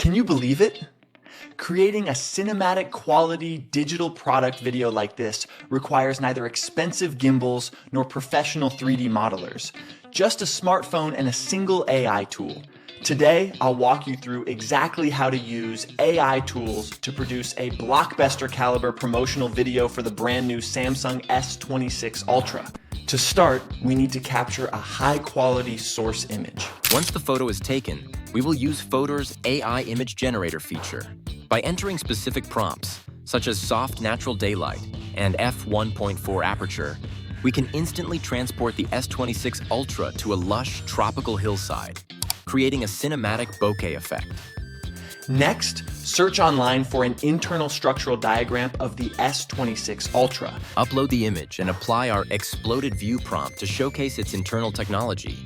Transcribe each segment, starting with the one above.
Can you believe it? Creating a cinematic quality digital product video like this requires neither expensive gimbals nor professional 3D modelers, just a smartphone and a single AI tool. Today, I'll walk you through exactly how to use AI tools to produce a blockbuster caliber promotional video for the brand new Samsung S26 Ultra. To start, we need to capture a high-quality source image. Once the photo is taken, we will use Fotor's AI image generator feature. By entering specific prompts, such as soft natural daylight and f1.4 aperture, we can instantly transport the S26 Ultra to a lush tropical hillside, creating a cinematic bokeh effect. Next, search online for an internal structural diagram of the S26 Ultra. Upload the image and apply our exploded view prompt to showcase its internal technology.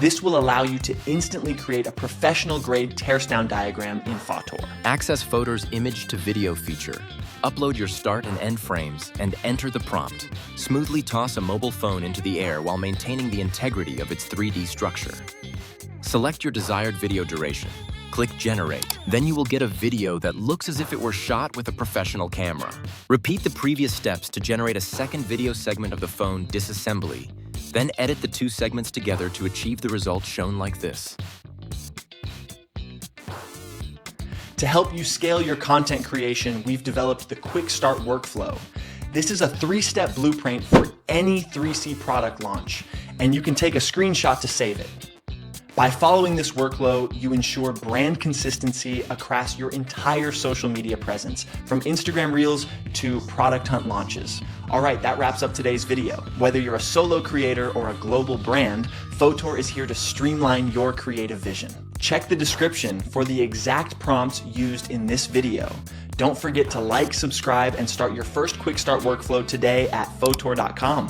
This will allow you to instantly create a professional-grade teardown diagram in Fotor. Access Fotor's image to video feature. Upload your start and end frames and enter the prompt. Smoothly toss a mobile phone into the air while maintaining the integrity of its 3D structure. Select your desired video duration. Click Generate. Then you will get a video that looks as if it were shot with a professional camera. Repeat the previous steps to generate a second video segment of the phone disassembly. Then edit the two segments together to achieve the result shown like this. To help you scale your content creation, we've developed the Quick Start workflow. This is a 3-step blueprint for any 3C product launch, and you can take a screenshot to save it. By following this workflow, you ensure brand consistency across your entire social media presence, from Instagram Reels to Product Hunt launches. All right, that wraps up today's video. Whether you're a solo creator or a global brand, Fotor is here to streamline your creative vision. Check the description for the exact prompts used in this video. Don't forget to like, subscribe, and start your first Quick Start workflow today at Fotor.com.